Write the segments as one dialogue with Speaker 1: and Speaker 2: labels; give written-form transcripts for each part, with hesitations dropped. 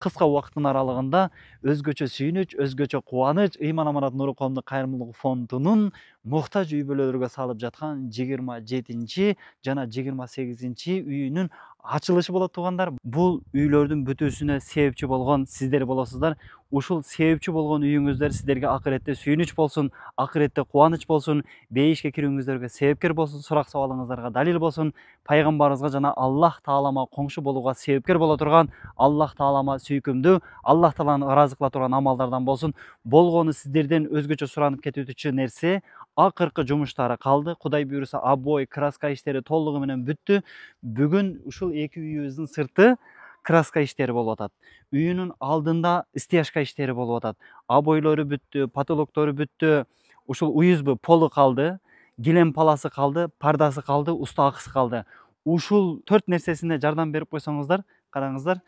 Speaker 1: кыска убакыттын аралыгында өзгөчө сүйүнүч, өзгөчө кубаныч ыйман аманат нуру коомдук кайрымдуулук фондунун муктаж үй бүлөлөргө салып жаткан 27 жана 28 үйүнүн ачылышы болот туугандар. Бул үйлөрдүн бүтүүсүнө себепчи болгон сиздер болосуздар. Ушул себепчи болгон үйүңүздөр сиздерге акыретте сүйүнүч болсун, акыретте кубаныч болсун, бейишке кирүүңүздөргө себепкер болсун, сурак сабалыңыздарга далил болсун, пайгамбарыбызга жана Аллах таалама коңшу болууга себепкер боло турган, Аллах таалама сүйкүмдүү, Аллах тааланы ыраазы кыла турган амалдардан болсун. Болгону сиздерден өзгөчө суранып кетүүчү нерсе акыркы жумуштары калды. Кудай буюрса обой, краска иштери толугу менен бүттү. Бүгүн ушул эки үйүбүздүн сырты краска иштери болуп атат. Үйүнүн алдында стяжка иштери болуп атат. Обойлору бүттү, потолоктору бүттү. Ушул уюзбу полу калды, килем паласы калды, пардасы калды, уста акысы калды. Ушул 4 нерсесине жардам берип койсоңуздар, караңыздар,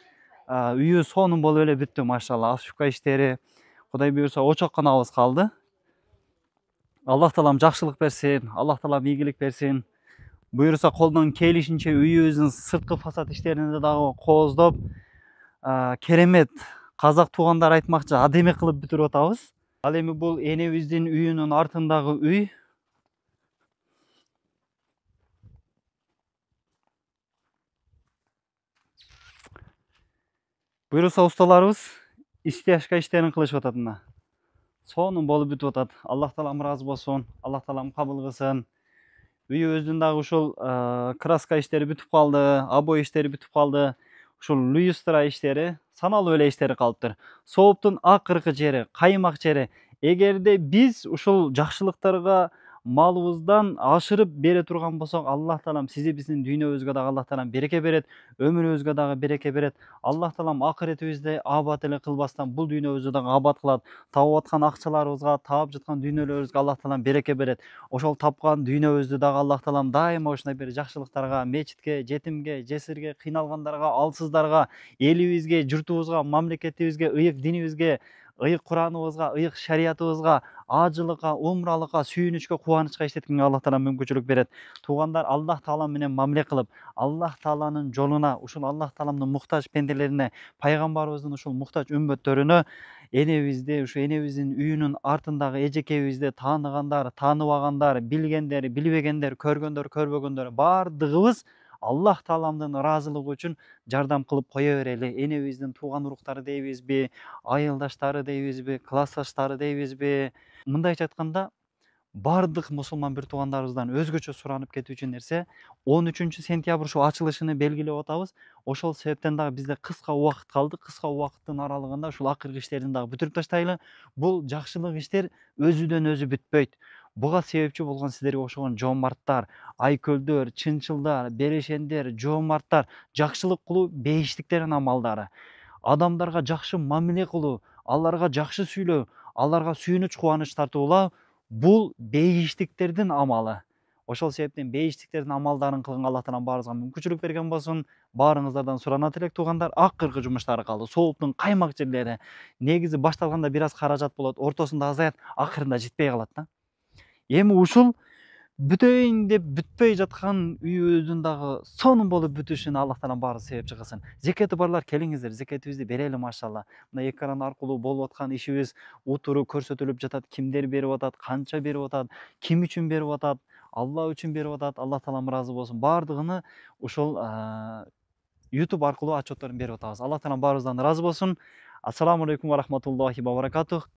Speaker 1: үйү сонун болуп эле бүттү, машалла. Ошука иштери, Кудай буюрса очокконабыз калды. Аллах таалам жакшылык берсин, Аллах таалам ийгилик берсин. Буюрса колдон келишинче үйүбүздүн сырткы фасад иштерине дагы кооздоп, керемет казак туугандар айтмакчы адеме кылып бүтүрүп атабыз. Ал эми бул энебиздин үйүнүн артындагы үй. Буюрса усталарыбыз стяжка иштерин кылышып атат мына. Сонун болуп бүтүп атат. Аллах таалам ыраазы болсун, Аллах таалам кабыл кылсын. Үйүбүздүн дагы ушул краска иштери бүтүп калды, обой иштери бүтүп калды. Ушул люстра иштери, саналуу эле иштери калыптыр. Сооптун акыркы жери, каймак жери. Эгерде биз ушул жакшылыктарга малыбыздан ашырып бере турган болсок, Аллах таалам сизи биздин дүйнөбүзгө дагы Аллах таалам береке берет, өмүрүбүзгө дагы береке берет. Аллах таалам акыретибизди абат эле кылбастан бул дүйнөбүздү дагы абат кылат. Таап аткан акчаларыбызга, таап жаткан дүйнөлөрүбүзгө Аллах таалам береке берет. Ошол тапкан дүйнөбүздү дагы Аллах таалам дайыма ушундай бир жакшылыктарга, мечитке, жетимге, жесирге, кыйналгандарга, алсыздарга, элибизге, журтубузга, мамлекетибизге, ыйык динибизге, ыйык Кураныбызга, ыйык шариятыбызга, ажылыкка, умралыкка, сүйүнүчкө, кубанычка иштеткенге Аллах таалам мүмкүнчүлүк берет. Туугандар, Аллах таала менен мамиле кылып, Аллах тааланын жолуна, ушул Аллах тааламдын муктаж пенделерине, пайгамбарыбыздын ушул муктаж үмбөттөрүнө энебизди, ушу энебиздин үйүнүн артындагы эжекебизди тааныгандар, тааныбагандар, билгендер, билбегендер, көргөндөр, көрбөгөндөр баардыгыбыз Аллах тааламдын ыраазылыгы үчүн жардам кылып кое берели. Энебиздин тууган уруктары дейбизби, айылдаштары дейбизби, классташтары дейбизби? Мындайча айтканда, баардык мусулман бир туугандарыбыздан өзгөчө суранып кетүүчү нерсе 13 сентябрь ушул ачылышыны белгилеп атабыз. Ошол себептен дагы бизде кыска убакыт калды. Кыска убакыттын аралыгында ушул акыркы иштерин дагы бүтүрүп таштайлы. Бул жакшылык иштер өзүдөн өзү бүтпөйт. Буга себепчи болгон сиздерге окшогон жоомарттар, айкөлдөр, чынчылдар, берешендер, жоомарттар, жакшылык кылуу бейиштиктердин амалдары. Адамдарга жакшы мамиле кылуу, аларга жакшы сүйлөө, аларга сүйүнүч, кубаныч тартуулоо бул бейиштиктердин амалы. Ошол себептен бейиштиктердин амалдарын кылганга Аллах таалам баарыбызга мүмкүнчүлүк берген болсун. Баарыңыздардан суранат элек туугандар, акыркы жумуштары калды. Сооптун каймак жерлери. Негизи башталганда бир аз каражат болот, ортосунда азаят, акырында жетпей калат да. Эми ушул бүтөйүн деп бүтпөй жаткан үйүбүздүн дагы сонун болуп бүтүшүнө Аллах таалам баарыбыз себепчи кылсын. Зекети барлар келиңиздер, зекетибизди берели, машалла. Мына экран аркылуу болуп аткан ишибиз утуру көрсөтүлүп жатат. Кимдер берип атат, канча берип атат, ким үчүн берип атат, Алла үчүн берип атат. Аллах таалам ыраазы болсун. Баардыгыны ушул YouTube аркылуу отчетторун берип атабыз. Аллах таалам баарыбыздан ыраазы болсун. Ассаламу алейкум ва рахматуллахи ва баракатух.